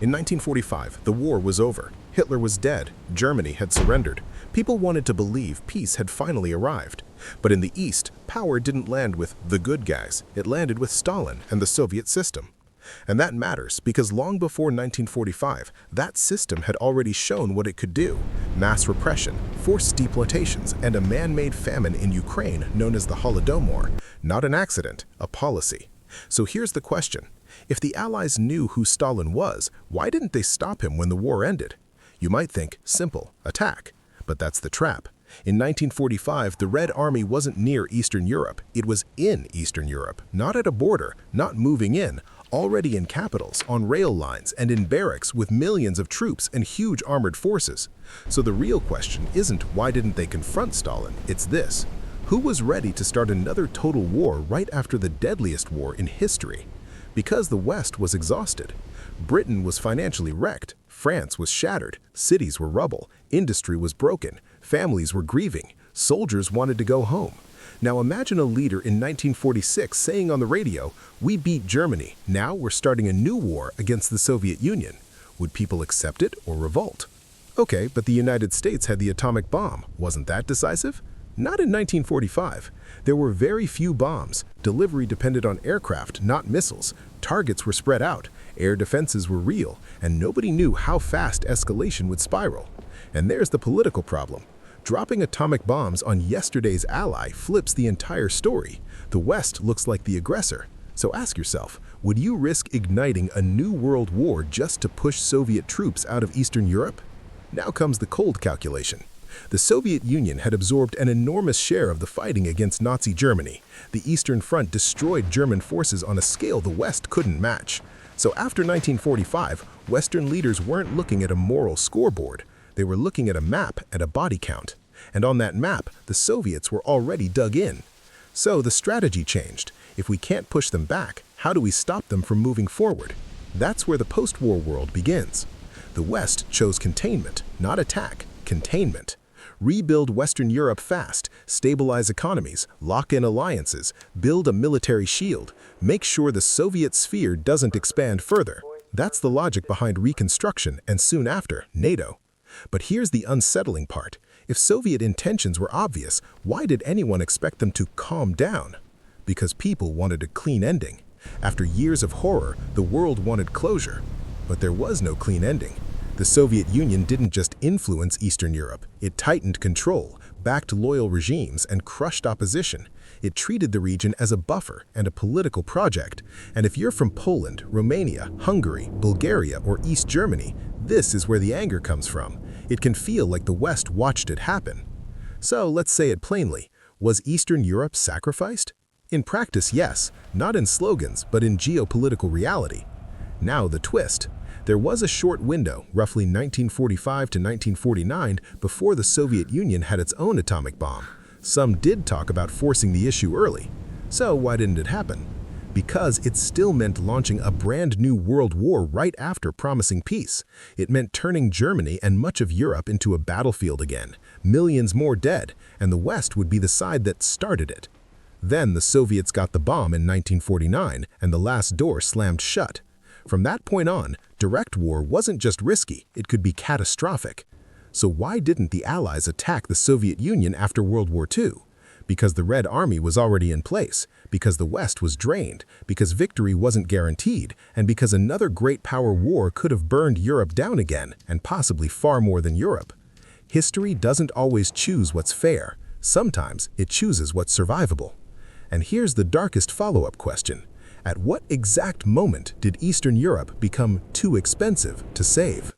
In 1945, the war was over. Hitler was dead. Germany had surrendered. People wanted to believe peace had finally arrived. But in the East, power didn't land with the good guys. It landed with Stalin and the Soviet system. And that matters because long before 1945, that system had already shown what it could do. Mass repression, forced deportations, and a man-made famine in Ukraine known as the Holodomor. Not an accident, a policy. So here's the question. If the Allies knew who Stalin was, why didn't they stop him when the war ended? You might think, simple, attack. But that's the trap. In 1945, the Red Army wasn't near Eastern Europe. It was in Eastern Europe, not at a border, not moving in, already in capitals, on rail lines, and in barracks with millions of troops and huge armored forces. So the real question isn't why didn't they confront Stalin, it's this. Who was ready to start another total war right after the deadliest war in history? Because the West was exhausted. Britain was financially wrecked. France was shattered. Cities were rubble. Industry was broken. Families were grieving. Soldiers wanted to go home. Now imagine a leader in 1946 saying on the radio, "We beat Germany. Now we're starting a new war against the Soviet Union." Would people accept it or revolt? Okay, but the United States had the atomic bomb. Wasn't that decisive? Not in 1945. There were very few bombs. Delivery depended on aircraft, not missiles. Targets were spread out. Air defenses were real, and nobody knew how fast escalation would spiral. And there's the political problem. Dropping atomic bombs on yesterday's ally flips the entire story. The West looks like the aggressor. So ask yourself, would you risk igniting a new world war just to push Soviet troops out of Eastern Europe? Now comes the cold calculation. The Soviet Union had absorbed an enormous share of the fighting against Nazi Germany. The Eastern Front destroyed German forces on a scale the West couldn't match. So after 1945, Western leaders weren't looking at a moral scoreboard. They were looking at a map and a body count. And on that map, the Soviets were already dug in. So the strategy changed. If we can't push them back, how do we stop them from moving forward? That's where the post-war world begins. The West chose containment, not attack, containment. Rebuild Western Europe fast, stabilize economies, lock in alliances, build a military shield, make sure the Soviet sphere doesn't expand further. That's the logic behind Reconstruction and soon after, NATO. But here's the unsettling part. If Soviet intentions were obvious, why did anyone expect them to calm down? Because people wanted a clean ending. After years of horror, the world wanted closure. But there was no clean ending. The Soviet Union didn't just influence Eastern Europe, it tightened control, backed loyal regimes, and crushed opposition. It treated the region as a buffer and a political project. And if you're from Poland, Romania, Hungary, Bulgaria, or East Germany, this is where the anger comes from. It can feel like the West watched it happen. So let's say it plainly, was Eastern Europe sacrificed? In practice, yes, not in slogans, but in geopolitical reality. Now the twist. There was a short window, roughly 1945 to 1949, before the Soviet Union had its own atomic bomb. Some did talk about forcing the issue early. So why didn't it happen? Because it still meant launching a brand new world war right after promising peace. It meant turning Germany and much of Europe into a battlefield again, millions more dead, and the West would be the side that started it. Then the Soviets got the bomb in 1949, and the last door slammed shut. From that point on, direct war wasn't just risky, it could be catastrophic. So why didn't the Allies attack the Soviet Union after World War II? Because the Red Army was already in place, because the West was drained, because victory wasn't guaranteed, and because another great power war could have burned Europe down again, and possibly far more than Europe. History doesn't always choose what's fair. Sometimes it chooses what's survivable. And here's the darkest follow-up question. At what exact moment did Eastern Europe become too expensive to save?